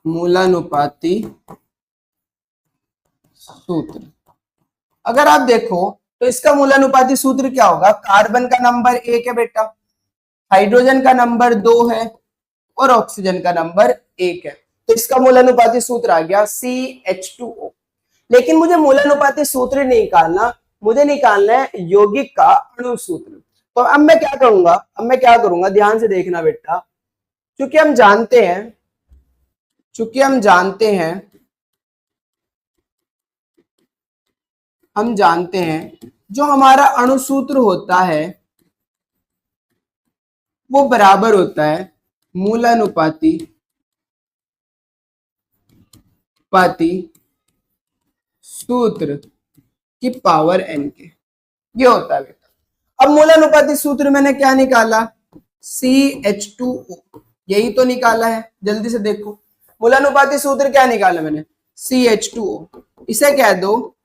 मूलानुपाती सूत्र अगर आप देखो तो इसका मूलानुपाती सूत्र क्या होगा, कार्बन का नंबर 1 है बेटा, हाइड्रोजन का नंबर 2 है और ऑक्सीजन का नंबर 1 है, तो इसका मूलानुपाती सूत्र आ गया CH2O। लेकिन मुझे मूलानुपाती सूत्र नहीं निकालना, मुझे निकालना है यौगिक का अणु सूत्र। तो अब मैं क्या करूंगा, ध्यान से देखना बेटा, चूंकि हम जानते हैं जो हमारा अणु सूत्र होता है वो बराबर होता है मूलानुपाती सूत्र की पावर n के, ये होता है बेटा। अब मूलानुपाती सूत्र मैंने क्या निकाला, CH2O, यही तो निकाला है, जल्दी से देखो मूलानुपाती सूत्र क्या निकाला मैंने, CH2O, इसे कह दो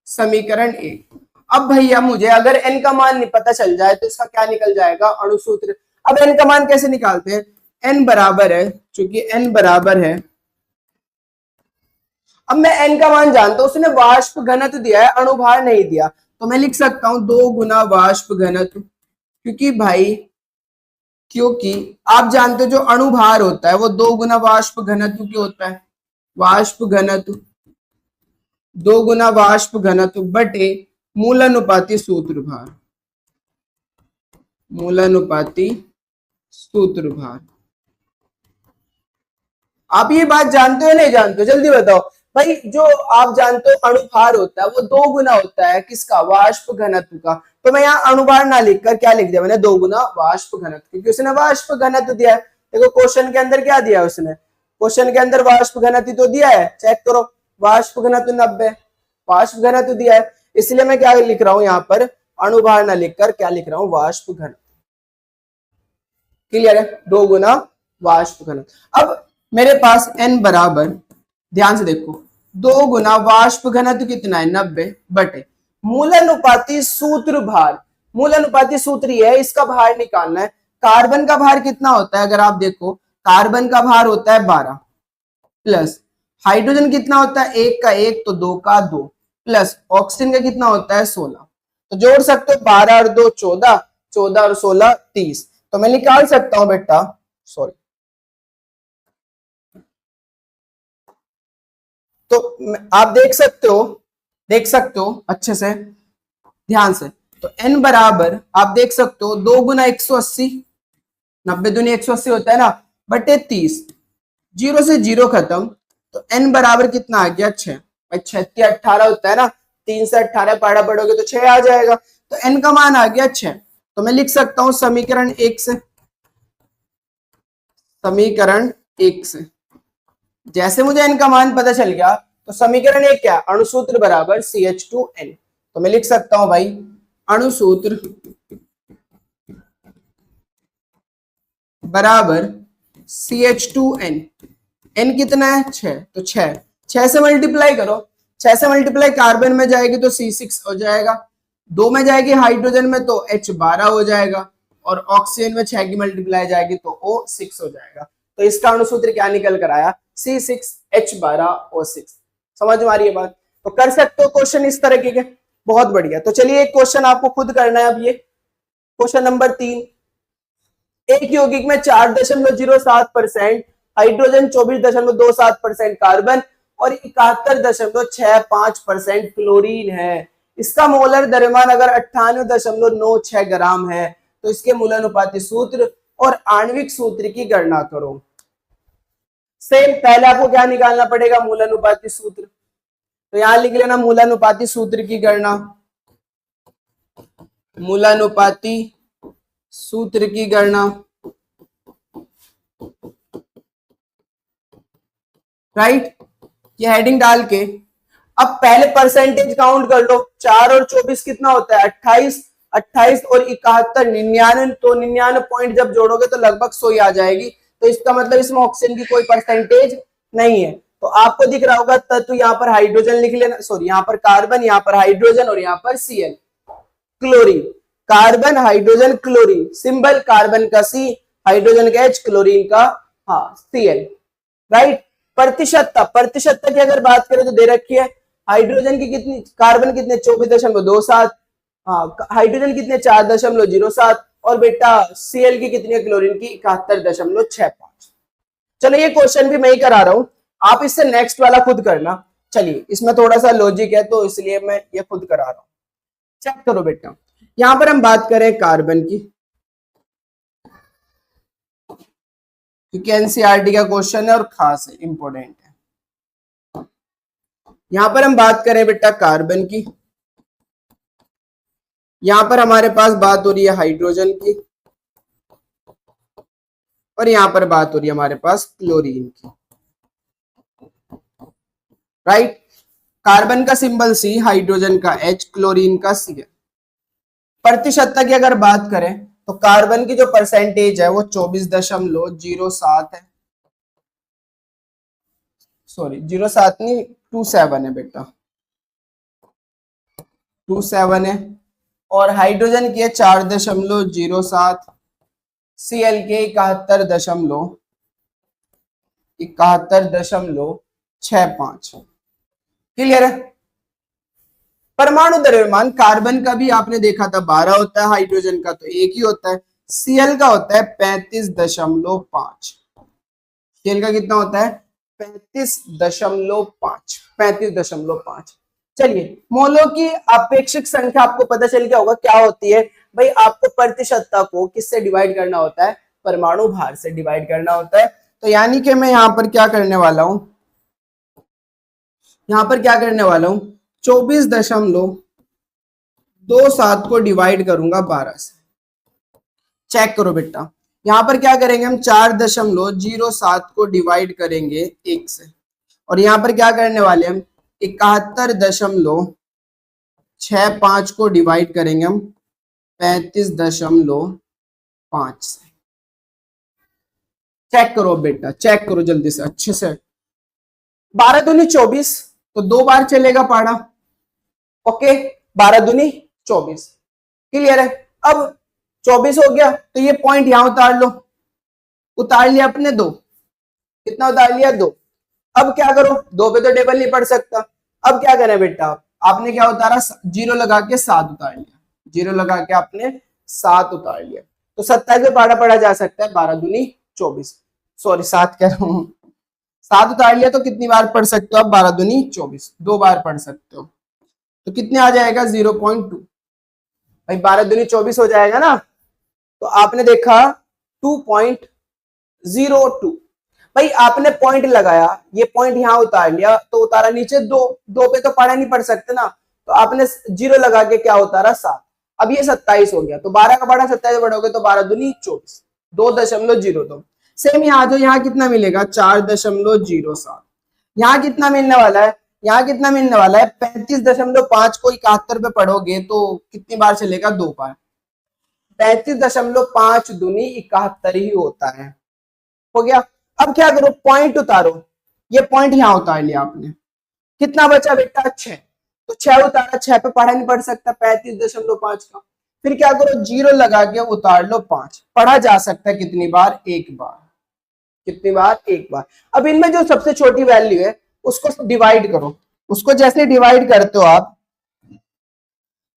समीकरण 1। अब भैया मुझे अगर n का मान पता चल जाए तो इसका क्या निकल जाएगा, अणु सूत्र। अब n का मान कैसे निकालते हैं, n बराबर है, चूंकि n बराबर है, अब मैं n का मान जानता हूं, उसने वाष्प घनत्व दिया है, अणुभार नहीं दिया, तो मैं लिख सकता हूं 2 गुना वाष्प घनत्व, क्योंकि आप जानते हो जो अणुभार होता है वो 2 गुना वाष्प घनत्व की होता है, वाष्प घनत्व 2 गुना वाष्प घनत्व बटे मूलानुपाती सूत्र भार, मूलानुपाती सूत्र भार। आप ये बात जानते हो नहीं जानते हो, जल्दी बताओ भाई। जो आप जानते हो अणुभार होता है वो 2 गुना होता है किसका, वाष्प घनत्व का, तो मैं यहाँ अणुभार ना लिखकर क्या लिख दिया मैंने, 2 गुना वाष्प घनत्व, क्योंकि उसने वाष्प घनत्व दिया है। देखो क्वेश्चन के अंदर क्या दिया है उसने, क्वेश्चन के अंदर वाष्प घनत्व तो दिया है, चेक करो, वाष्प घनत्व 90 वाष्प घनत्व दिया है, इसलिए मैं क्या लिख रहा हूं यहाँ पर, अणुभार ना लिखकर क्या लिख रहा हूं, वाष्प घनत्व। क्लियर है, 2 गुना वाष्प घनत्व। अब मेरे पास n बराबर, ध्यान से देखो, 2 गुना वाष्प घनत्व कितना है 90 बटे मूलानुपाती सूत्र भार, मूलानुपाती सूत्र ये है, इसका भार निकालना है। कार्बन का भार कितना होता है, अगर आप देखो कार्बन का भार होता है 12 प्लस हाइड्रोजन कितना होता है, 1 का 1 तो 2 का 2 प्लस ऑक्सीजन का कितना होता है 16, तो जोड़ सकते हो 12 और 2 14, 14 और 16 30, तो मैं निकाल सकता हूं बेटा, सॉरी, तो आप देख सकते हो अच्छे से ध्यान से, तो n बराबर आप देख सकते हो 2 गुना 180, 90 दूनी 180 होता है ना, बटे 30, 0 से 0 खत्म, तो n बराबर कितना आ गया 6, 6 18 होता है ना, 3 से 18 पाड़ा पढ़ोगे तो 6 आ जाएगा, तो n का मान आ गया 6, तो मैं लिख सकता हूं समीकरण 1 से, जैसे मुझे n का मान पता चल गया तो समीकरण 1 क्या, अणुसूत्र बराबर CH2N, तो मैं लिख सकता हूं भाई अणुसूत्र बराबर CH2N, n कितना है 6, तो 6 से मल्टीप्लाई करो, 6 से मल्टीप्लाई कार्बन में जाएगी तो C6 हो जाएगा, 2 में जाएगी हाइड्रोजन में तो H12 हो जाएगा, और ऑक्सीजन में 6 की मल्टीप्लाई जाएगी तो O6 हो जाएगा, तो इसका अणुसूत्र क्या निकल कर आया, C6H12O6। समझ में आ रही है बात, तो कर सकते हो क्वेश्चन इस तरह के, बहुत बढ़िया। तो चलिए एक क्वेश्चन आपको खुद करना है, अब ये क्वेश्चन नंबर 3, एक यौगिक में 4.07% हाइड्रोजन, 24.27% कार्बन और 71.65% क्लोरीन है, इसका मोलर द्रव्यमान अगर 98.96 ग्राम है, तो इसके मूलानुपाती सूत्र और आणविक सूत्र की गणना करो। सेम पहले आपको क्या निकालना पड़ेगा, मूलानुपाती सूत्र, तो यहां लिख लेना मूलानुपाती सूत्र की गणना, मूलानुपाती सूत्र की गणना, राइट, ये हेडिंग डाल के अब पहले परसेंटेज काउंट कर लो, 4 और 24 कितना होता है 28, 28 और 71 99, तो 99 पॉइंट जब जोड़ोगे तो लगभग 100 ही आ जाएगी, तो इसका मतलब इसमें ऑक्सीजन की कोई परसेंटेज नहीं है। तो आपको दिख रहा होगा तत्व, यहाँ पर हाइड्रोजन लिख लेना, सॉरी यहाँ पर कार्बन, यहाँ पर हाइड्रोजन और यहाँ पर Cl, chlorine, carbon hydrogen chlorine, symbol carbon का C, हाइड्रोजन का H, क्लोरीन का हाँ Cl, राइट। प्रतिशतता की अगर बात करें तो दे रखी है हाइड्रोजन की कितनी, कार्बन कितने 24.27, हाँ हाइड्रोजन कितने 4.07, और बेटा Cl की कितनी है, क्लोरीन की 71.65। चलो ये क्वेश्चन भी मैं ही करा रहा हूं, आप इससे नेक्स्ट वाला खुद करना। चलिए इसमें थोड़ा सा लॉजिक है तो इसलिए मैं ये खुद करा रहा हूं, चेक करो बेटा। यहां पर हम बात करें कार्बन की, क्योंकि एनसीईआरटी का क्वेश्चन है और खास है, इंपॉर्टेंट है। यहां पर हम बात करें बेटा कार्बन की, यहां पर हमारे पास बात हो रही है हाइड्रोजन की, और यहां पर बात हो रही है हमारे पास क्लोरीन की, राइट। कार्बन का सिंबल C, हाइड्रोजन का H, क्लोरीन का Cl। प्रतिशतता की अगर बात करें तो कार्बन की जो परसेंटेज है वो 24.07 है, सॉरी 07 नहीं 27 है बेटा, 27 है। और हाइड्रोजन की है 4.07, Cl के 71.65। क्लियर है। परमाणु द्रव्यमान कार्बन का भी आपने देखा था 12 होता है, हाइड्रोजन का तो 1 ही होता है, Cl का होता है 35.5। Cl का कितना होता है 35.5। चलिए मोलों की अपेक्षिक संख्या आपको पता चल गया होगा क्या होती है भाई, आपको प्रतिशतता को किससे डिवाइड करना होता है, परमाणु भार से डिवाइड करना होता है। तो यानी कि मैं यहां पर क्या करने वाला हूं, 24.27 को डिवाइड करूंगा 12 से। चेक करो बेटा, यहां पर क्या करेंगे हम 4.07 को डिवाइड करेंगे 1 से, और यहां पर क्या करने वाले हम 71.65 को डिवाइड करेंगे हम 35.5 से। चेक करो बेटा, चेक करो जल्दी से अच्छे से। 12 दूनी 24, तो 2 बार चलेगा पाड़ा, ओके 12 दूनी 24। क्लियर है। अब 24 हो गया तो ये पॉइंट यहां उतार लो, उतार लिया अपने 2, कितना उतार लिया 2। अब क्या करो, 2 पे तो टेबल नहीं पढ़ सकता, अब क्या करें बेटा, आपने क्या उतारा 0 लगा के 7 उतार लिया, 0 लगा के आपने 7 उतार लिया, तो 27 में पाड़ा पढ़ा जा सकता है 12 दूनी 24, सॉरी 7 कह रहा हूं, 7 उतार लिया तो कितनी बार पढ़ सकते हो आप, 12 दूनी 24, 2 बार पढ़ सकते हो, तो कितने आ जाएगा 0.2 भाई, 12 दूनी 24 हो जाएगा ना, तो आपने देखा 2.02 भाई, आपने पॉइंट लगाया, ये पॉइंट यहां उतार लिया तो उतारा नीचे 2 पे तो पाड़ा नहीं पड़ सकते ना, तो आपने 0 लगा के क्या उतारा 7, अब ये 27 हो गया, तो 12 का पाड़ा 27 बढ़ोगे तो 12 दूनी 24, 2.02। सेम यहाँ जो यहाँ कितना मिलेगा 4.07, यहाँ कितना मिलने वाला है, यहाँ कितना मिलने वाला है 35.5 को 71 पे पढ़ोगे तो कितनी बार चलेगा 2 बार, 35.5 दूनी 71 ही होता है, हो गया। अब क्या करो, पॉइंट उतारो, ये पॉइंट यहां उतार लिया आपने, कितना बचा बेटा 6, तो 6 उतारा, 6 पे पढ़ा नहीं पढ़ सकता 35.5 का, फिर क्या करो 0 लगा के उतार लो 5, पढ़ा जा सकता है कितनी बार, 1 बार, कितनी बार 1 बार। अब इनमें जो सबसे छोटी वैल्यू है उसको डिवाइड करो, उसको जैसे डिवाइड करते हो आप,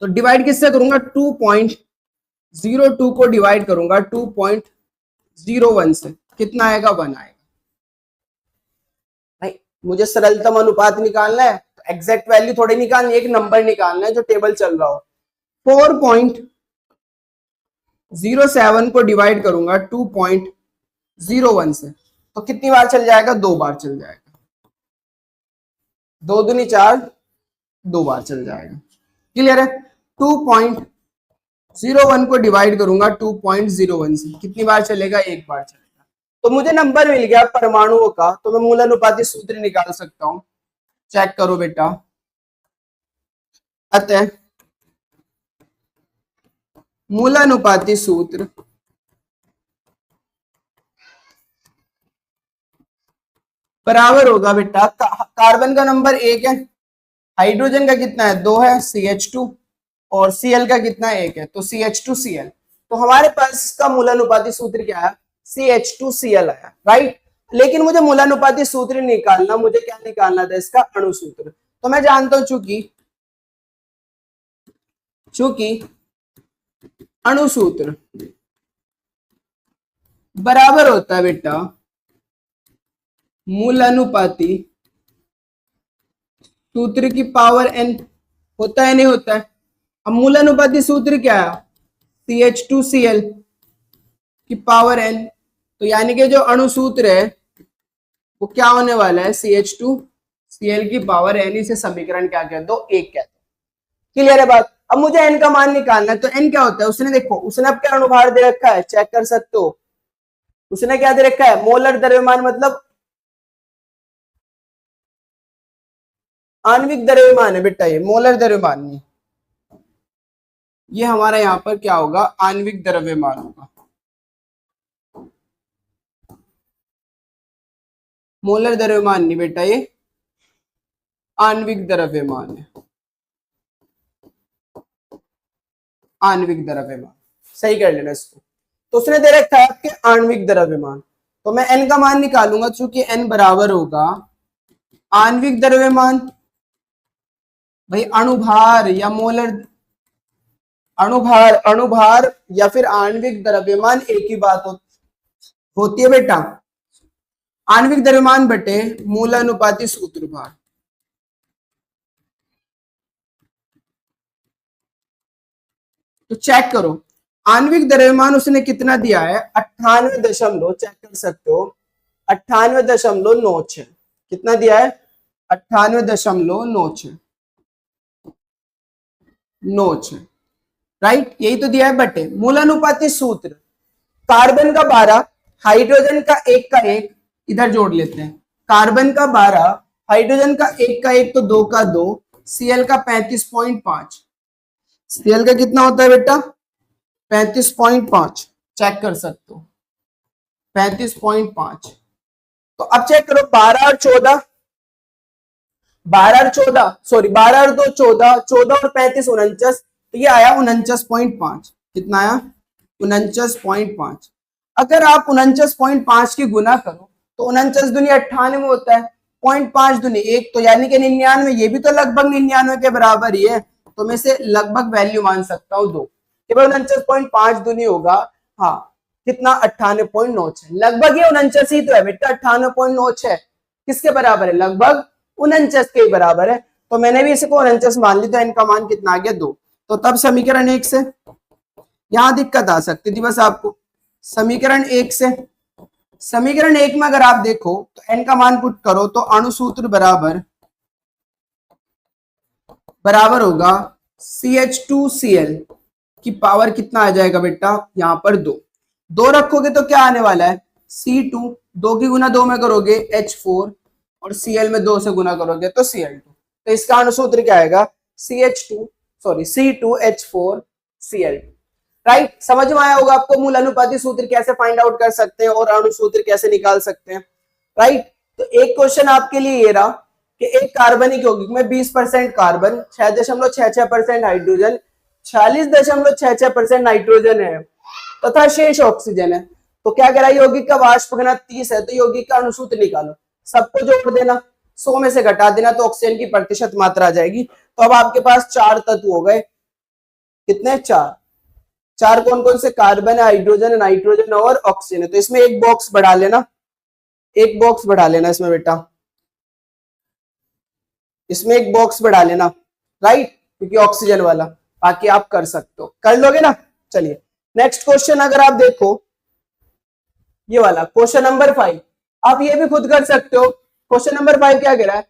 तो डिवाइड किससे करूंगा 2.02 को डिवाइड करूंगा 2.01 से, कितना आएगा 1 आएगा भाई, मुझे सरलतम अनुपात निकालना है तो एग्जैक्ट वैल्यू थोड़ी निकालनी है, एक नंबर निकालना है जो टेबल चल रहा हो। 4.07 को डिवाइड करूंगा 2.01 से, तो कितनी बार चल जाएगा 2 बार चल जाएगा, 2 दूनी 4, 2 बार चल जाएगा। क्लियर है। 2.01 को डिवाइड करूंगा 2.01 से, कितनी बार चलेगा 1 बार चलेगा, तो मुझे नंबर मिल गया परमाणुओं का, तो मैं मूलानुपाती सूत्र निकाल सकता हूं। चेक करो बेटा, अतः मूलानुपाती सूत्र बराबर होगा बेटा, कार्बन का नंबर 1 है, हाइड्रोजन का कितना है 2 है CH2, और Cl का कितना है 1 है, तो CH2Cl, तो हमारे पास इसका मूलानुपाती सूत्र क्या है CH2Cl आया, राइट। लेकिन मुझे मूलानुपाती सूत्र निकालना, मुझे क्या निकालना था इसका अणु सूत्र, तो मैं जानता हूं चूंकि अणुसूत्र बराबर होता है बेटा मूल अनुपाती सूत्र की पावर n, होता है नहीं होता है। अब मूल अनुपाती सूत्र क्या है, CH2Cl की पावर n, तो यानी कि जो अणुसूत्र है वो क्या होने वाला है, CH2Cl की पावर n। इसे समीकरण क्या कहते हो, एक कहते हो। क्लियर है बात। अब मुझे n का मान निकालना है, तो n क्या होता है, उसने देखो उसने अब क्या अनुभार दे रखा है, चेक कर सकते हो। उसने क्या दे रखा है, मोलर द्रव्यमान, मतलब आणविक द्रव्यमान है बेटा, ये मोलर द्रव्यमान नहीं, ये हमारा यहां पर क्या होगा, आणविक द्रव्यमान होगा। मोलर द्रव्यमान नहीं बेटा, ये आणविक द्रव्यमान है, आणविक द्रव्यमान, सही कर लेना इसको। तो उसने दे रखा है आपके आणविक द्रव्यमान, तो मैं n का मान निकालूंगा, चूंकि n बराबर होगा आणविक द्रव्यमान, भाई अणुभार या मोलर, अणुभार या फिर आणविक द्रव्यमान एक ही बात होती है बेटा, आणविक द्रव्यमान बटे मूल अनुपाती सूत्र भार। तो चेक करो आणविक द्रव्यमान उसने कितना दिया है, 98 चेक कर सकते हो, 98.96 कितना दिया है, 98.96 राइट, यही तो दिया है बटे मूल अनुपाती सूत्र, कार्बन का 12, हाइड्रोजन का 1 इधर जोड़ लेते हैं, कार्बन का 12, हाइड्रोजन का 1 तो 2 का 2, Cl का 35.5, Cl का कितना होता है बेटा 35.5, चेक कर सकते हो 35.5। तो अब चेक करो 12 और 14, 12 और 14 सॉरी 12 और 2 14, 14 और 35 49, तो ये आया 49.5, कितना आया 49.5। अगर आप 49.5 की गुना करो तो 49 दूनी 98 होता है, 0.5 दूनी 1, तो यानी कि 99, ये भी तो लगभग 99 के बराबर ही है, तो मैं इसे लगभग वैल्यू मान सकता हूँ 2, 49.5 दूनी होगा, हाँ कितना 98.96, लगभग ये 49 ही तो है बेटा, 98.96 किसके बराबर है, लगभग 49 के बराबर है, तो मैंने भी इसको 49 मान ली, तो इनका मान कितना आ गया 2। तो तब समीकरण 1 से, यहां दिक्कत आ सकती थी बस आपको, समीकरण 1 से, समीकरण 1 में अगर आप देखो तो n का मान पुट करो, तो अणुसूत्र बराबर होगा CH2Cl की पावर कितना आ जाएगा बेटा, यहां पर 2 रखोगे तो क्या आने वाला है, C2, 2 की गुना 2 में करोगे H4, और Cl में 2 से गुना करोगे तो Cl2, तो इसका अणुसूत्र क्या आएगा, C2H4Cl2, राइट। समझ में आया होगा आपको मूल अनुपाती सूत्र कैसे फाइंड आउट कर सकते हैं और अणुसूत्र कैसे निकाल सकते हैं, राइट। तो एक क्वेश्चन आपके लिए ये रहा कि एक कार्बनिक यौगिक में 20% कार्बन, 6.66% हाइड्रोजन, 46.66% नाइट्रोजन है तथा शेष ऑक्सीजन है, तो क्या करा, यौगिक का वाष्प घनत्व 30 है, तो यौगिक का अणुसूत्र निकालो, सबको जोड़ देना, 100 में से घटा देना, तो ऑक्सीजन की प्रतिशत मात्रा आ जाएगी। तो अब आपके पास 4 तत्व हो गए, कितने, 4 कौन कौन से, कार्बन है, हाइड्रोजन, नाइट्रोजन और ऑक्सीजन है। तो इसमें एक बॉक्स बढ़ा लेना, एक बॉक्स बढ़ा लेना इसमें बेटा, इसमें एक बॉक्स बढ़ा लेना, राइट, क्योंकि ऑक्सीजन वाला, बाकी आप कर सकते हो, कर लोगे ना। चलिए नेक्स्ट क्वेश्चन अगर आप देखो, ये वाला क्वेश्चन नंबर 5, आप ये भी खुद कर सकते हो। क्वेश्चन नंबर 5 क्या कह रहा है,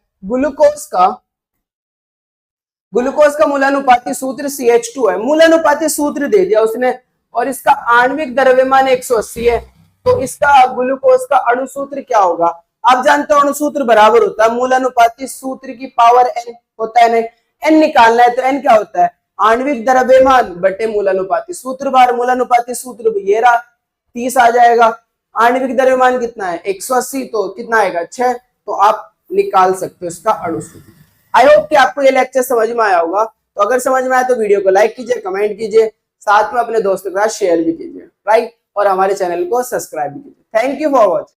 ग्लूकोज का मूलानुपाती सूत्र CH2 है, मूलानुपाती सूत्र दे दिया उसने, और इसका आणविक द्रव्यमान 180 है, तो इसका ग्लूकोज का अणुसूत्र क्या होगा, आप जानते हो अणुसूत्र बराबर होता है मूलानुपाती सूत्र की पावर n, होता है नहीं, n निकालना है तो n क्या होता है, आणविक द्रव्यमान बटे मूलानुपाती सूत्र भार, मूलानुपाती सूत्र ये रहा 30 आ जाएगा, आणविक द्रव्यमान कितना है 180, तो कितना आएगा 6, तो आप निकाल सकते हो इसका अणुसूत्र। आई होप कि आपको ये लेक्चर समझ में आया होगा, तो अगर समझ में आया तो वीडियो को लाइक कीजिए, कमेंट कीजिए, साथ में अपने दोस्तों के साथ शेयर भी कीजिए, राइट, और हमारे चैनल को सब्सक्राइब भी कीजिए। Thank you for watching.